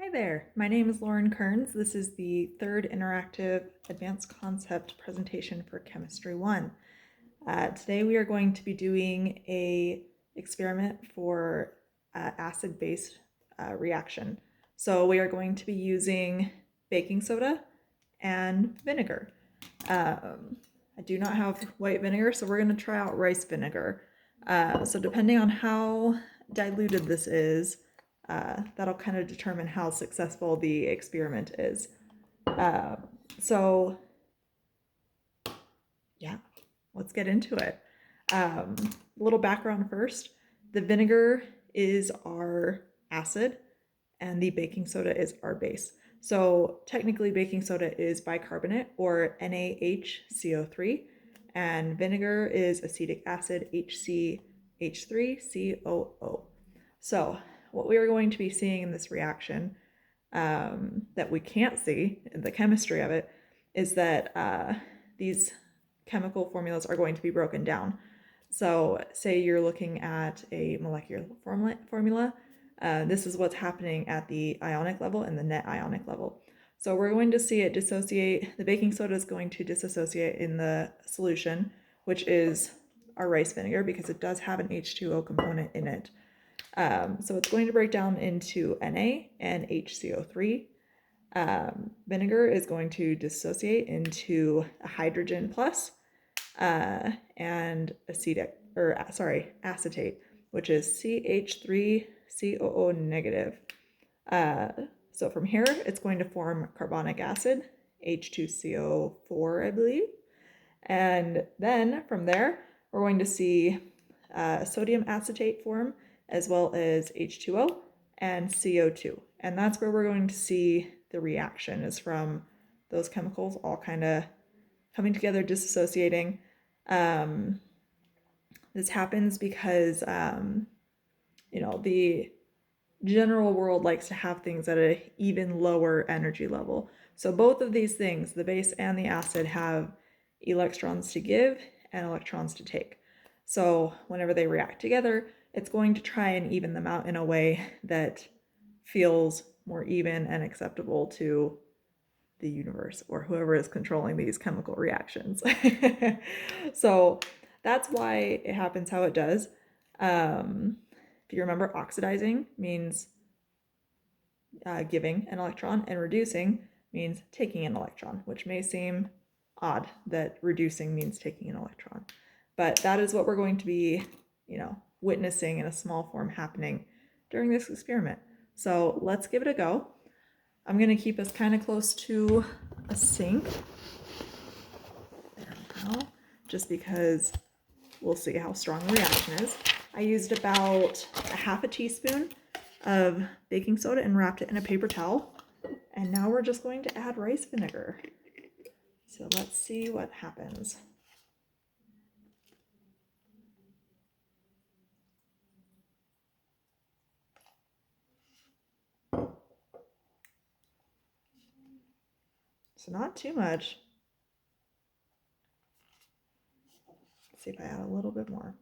Hi there, my name is Lauren Kearns. This is the third interactive advanced concept presentation for Chemistry 1. Today we are going to be doing a experiment for acid-base reaction. So we are going to be using baking soda and vinegar. I do not have white vinegar, so we're going to try out rice vinegar. So depending on how diluted this is, that'll kind of determine how successful the experiment is. So yeah, let's get into it. A little background first. The vinegar is our acid and the baking soda is our base. So technically baking soda is bicarbonate or NaHCO3 and vinegar is acetic acid HCH3COO. So what we are going to be seeing in this reaction that we can't see in the chemistry of it is that these chemical formulas are going to be broken down. So say you're looking at a molecular formula, this is what's happening at the ionic level and the net ionic level. So we're going to see it dissociate. The baking soda is going to dissociate in the solution, which is our rice vinegar because it does have an H2O component in it. So it's going to break down into Na and HCO3. Vinegar is going to dissociate into a hydrogen plus and acetate, which is CH3COO negative. So from here, it's going to form carbonic acid, H2CO4, I believe. And then from there, we're going to see sodium acetate form, as well as H2O and CO2. And that's where we're going to see the reaction, is from those chemicals all kind of coming together, dissociating. This happens because, the general world likes to have things at an even lower energy level. So both of these things, the base and the acid, have electrons to give and electrons to take. So whenever they react together, it's going to try and even them out in a way that feels more even and acceptable to the universe or whoever is controlling these chemical reactions. So that's why it happens how it does. If you remember, oxidizing means giving an electron, and reducing means taking an electron, which may seem odd that reducing means taking an electron. But that is what we're going to be, witnessing in a small form happening during this experiment. So let's give it a go. I'm going to keep us kind of close to a sink. There we go. Just because we'll see how strong the reaction is. I used about a half a teaspoon of baking soda and wrapped it in a paper towel. And now we're just going to add rice vinegar. So let's see what happens. So not too much. Let's see if I add a little bit more.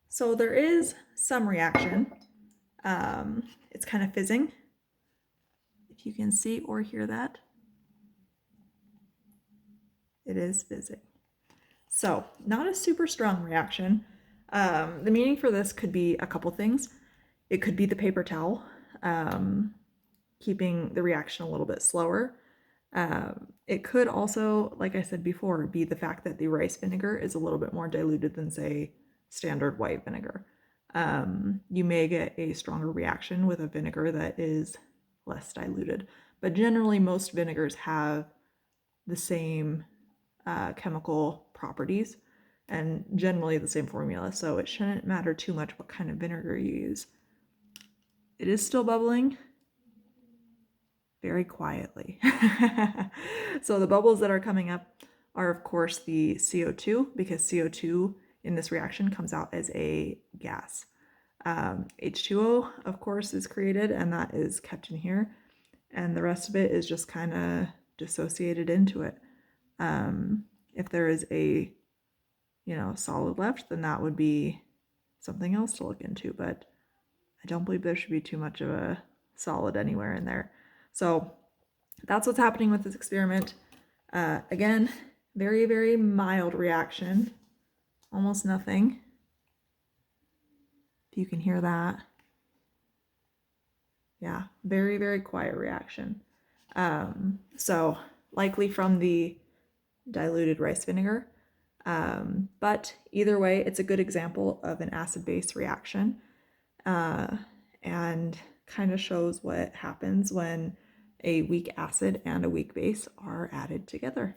So there is some reaction. It's kind of fizzing. If you can see or hear that, it is fizzing. So not a super strong reaction. The meaning for this could be a couple things. It could be the paper towel, keeping the reaction a little bit slower. It could also, like I said before, be the fact that the rice vinegar is a little bit more diluted than, say, standard white vinegar. You may get a stronger reaction with a vinegar that is less diluted, but generally most vinegars have the same chemical properties and generally the same formula, so it shouldn't matter too much what kind of vinegar you use. It is still bubbling very quietly. So the bubbles that are coming up are of course the CO2, because CO2 in this reaction comes out as a gas. H2O of course is created, and that is kept in here, and the rest of it is just kind of dissociated into it. If there is a, solid left, then that would be something else to look into, but I don't believe there should be too much of a solid anywhere in there. So that's what's happening with this experiment. Again, very, very mild reaction, almost nothing. If you can hear that. Yeah, very, very quiet reaction. So likely from the diluted rice vinegar. But either way, it's a good example of an acid-base reaction, and kind of shows what happens when a weak acid and a weak base are added together.